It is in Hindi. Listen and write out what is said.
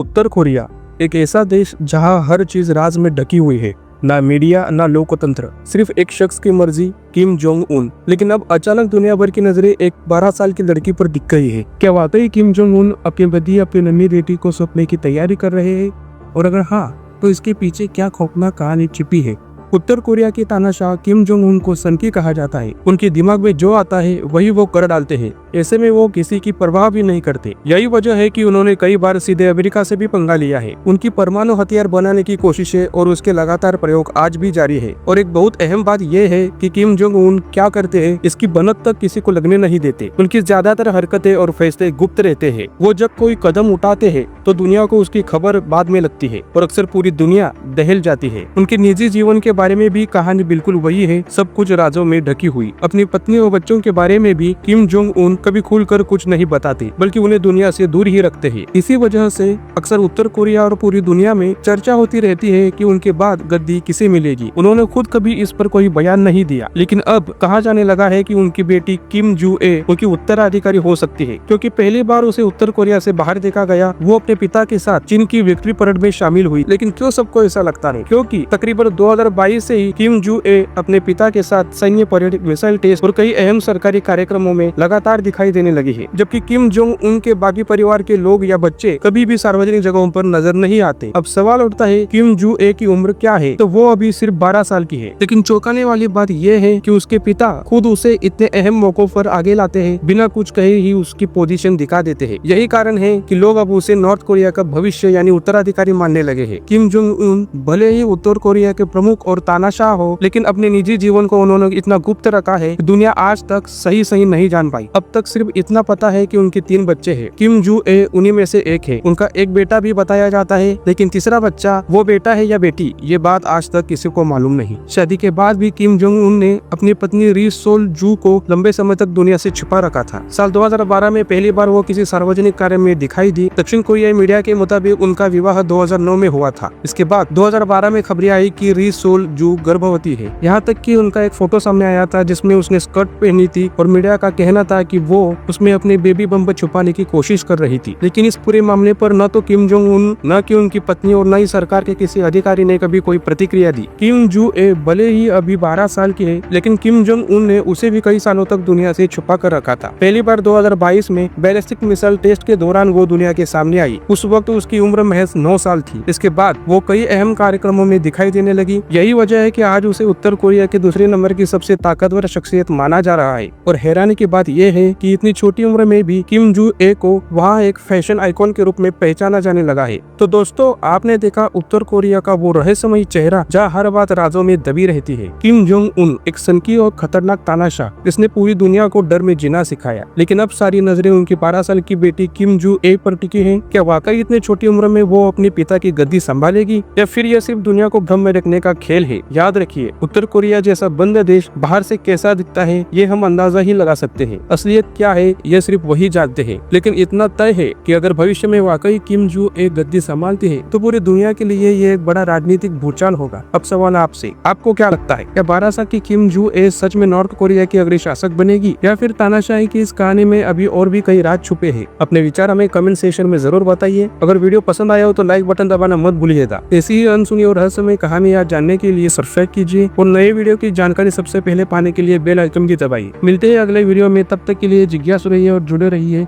उत्तर कोरिया एक ऐसा देश जहां हर चीज राज में ढकी हुई है। ना मीडिया ना लोकतंत्र, सिर्फ एक शख्स की मर्जी, किम जोंग उन। लेकिन अब अचानक दुनिया भर की नजरें एक 12 साल की लड़की पर टिक गई है। क्या वाकई किम जोंग उन अपनी बदी अपनी नन्ही बेटी को सौंपने की तैयारी कर रहे हैं? और अगर हाँ, तो इसके पीछे क्या खौफनाक कहानी छिपी है? उत्तर कोरिया के तानाशाह किम जोंग उन को सनकी कहा जाता है। उनके दिमाग में जो आता है वही वो कर डालते हैं। ऐसे में वो किसी की परवाह भी नहीं करते। यही वजह है कि उन्होंने कई बार सीधे अमेरिका से भी पंगा लिया है। उनकी परमाणु हथियार बनाने की कोशिशें और उसके लगातार प्रयोग आज भी जारी है। और एक बहुत अहम बात यह है कि किम जोंग उन क्या करते हैं इसकी बनत तक किसी को लगने नहीं देते। उनकी ज्यादातर हरकतें और फैसले गुप्त रहते हैं। वो जब कोई कदम उठाते हैं तो दुनिया को उसकी खबर बाद में लगती है और अक्सर पूरी दुनिया दहल जाती है। उनके निजी जीवन के बारे में भी कहानी बिल्कुल वही है, सब कुछ राजों में ढकी हुई। अपनी पत्नी और बच्चों के बारे में भी किम जोंग उन कभी खुलकर कुछ नहीं बताते, बल्कि उन्हें दुनिया से दूर ही रखते हैं। इसी वजह से अक्सर उत्तर कोरिया और पूरी दुनिया में चर्चा होती रहती है कि उनके बाद गद्दी किसे मिलेगी। उन्होंने खुद कभी इस पर कोई बयान नहीं दिया, लेकिन अब कहा जाने लगा है कि उनकी बेटी किम जू ए उनकी उत्तराधिकारी हो सकती है, क्योंकि पहली बार उसे उत्तर कोरिया से बाहर देखा गया। वो अपने पिता के साथ चीन की विक्ट्री परेड में शामिल हुई। लेकिन क्यों सबको ऐसा लगता है? क्योंकि तकरीबन 2022 से ही किम जू ए अपने पिता के साथ सैन्य परेड, मिसाइल टेस्ट और कई अहम सरकारी कार्यक्रमों में लगातार दिखाई देने लगी है। जबकि किम जोंग उन के बाकी परिवार के लोग या बच्चे कभी भी सार्वजनिक जगहों पर नजर नहीं आते। अब सवाल उठता है, किम जू ए की उम्र क्या है? तो वो अभी सिर्फ 12 साल की है। लेकिन चौंकाने वाली बात यह है कि उसके पिता खुद उसे इतने अहम मौकों पर आगे लाते हैं, बिना कुछ कहे ही उसकी पोजीशन दिखा देते हैं। यही कारण है कि लोग अब उसे नॉर्थ कोरिया का भविष्य यानी उत्तराधिकारी मानने लगे हैं। किम जोंग उन भले ही उत्तर कोरिया के प्रमुख और तानाशाह हो, लेकिन अपने निजी जीवन को उन्होंने इतना गुप्त रखा है कि दुनिया आज तक सही नहीं जान पाई। अब तक सिर्फ इतना पता है कि उनके 3 बच्चे हैं। किम जू ए उन्हीं में से एक है। उनका एक बेटा भी बताया जाता है, लेकिन तीसरा बच्चा वो बेटा है या बेटी, ये बात आज तक किसी को मालूम नहीं। शादी के बाद भी किम जोंग उन ने अपनी पत्नी री सोल जू को लंबे समय तक दुनिया से छुपा रखा था। साल 2012 में पहली बार वो किसी सार्वजनिक कार्य में दिखाई दी। दक्षिण कोरियाई मीडिया के मुताबिक उनका विवाह 2009 में हुआ था। इसके बाद 2012 में खबरें आई कि री सोल जू गर्भवती है। यहाँ तक कि उनका एक फोटो सामने आया था जिसमें उसने स्कर्ट पहनी थी और मीडिया का कहना था कि वो उसमें अपने बेबी बम्प छुपाने की कोशिश कर रही थी। लेकिन इस पूरे मामले पर न तो किम जोंग उन, न कि उनकी पत्नी और न ही सरकार के किसी अधिकारी ने कभी कोई प्रतिक्रिया दी। किम जू ए भले ही अभी 12 साल की है, लेकिन किम जोंग उन ने उसे भी कई सालों तक दुनिया से छुपा कर रखा था। पहली बार 2022 में बैलिस्टिक मिसाइल टेस्ट के दौरान वो दुनिया के सामने आई। उस वक्त उसकी उम्र महज 9 साल थी। इसके बाद वो कई अहम कार्यक्रमों में दिखाई देने लगी। यही वजह है कि आज उसे उत्तर कोरिया के दूसरे नंबर की सबसे ताकतवर शख्सियत माना जा रहा है। और हैरानी की बात यह है कि इतनी छोटी उम्र में भी किम जू ए को वहाँ एक फैशन आइकॉन के रूप में पहचाना जाने लगा है। तो दोस्तों, आपने देखा उत्तर कोरिया का वो रहस्यमयी चेहरा जहाँ हर बात राजों में दबी रहती है। किम जोंग उन एक सनकी और खतरनाक तानाशाह जिसने पूरी दुनिया को डर में जीना सिखाया। लेकिन अब सारी नजरें उनकी 12 साल की बेटी किम जू ए पर टिकी है। क्या वाकई इतने छोटी उम्र में वो अपने पिता की गद्दी संभालेगी, या फिर यह सिर्फ दुनिया को भ्रम में रखने का खेल है? याद रखिए, उत्तर कोरिया जैसा बंद देश बाहर से कैसा दिखता है ये हम अंदाजा ही लगा सकते हैं। असलियत क्या है ये सिर्फ वही जानते हैं। लेकिन इतना तय है कि अगर भविष्य में वाकई किम जू एक गद्दी संभालती है तो पूरी दुनिया के लिए ये एक बड़ा राजनीतिक भूचाल होगा। अब सवाल आपसे, आपको क्या लगता है? क्या 12 साल की किम जू ए सच में नॉर्थ कोरिया की अगली शासक बनेगी, या फिर तानाशाही की इस कहानी में अभी और भी कई राज छुपे हैं? अपने विचार हमें कमेंट सेक्शन में जरूर बताइए। अगर वीडियो पसंद आया हो तो लाइक बटन दबाना मत भूलिएगा। ऐसी ही अनसुनी और रहस्यमय कहानियां जानने के लिए सब्सक्राइब कीजिए और नए वीडियो की जानकारी सबसे पहले पाने के लिए बेल आइकन की दबाइए। मिलते हैं अगले वीडियो में, तब तक के लिए जिज्ञासु रहिए और जुड़े रहिए।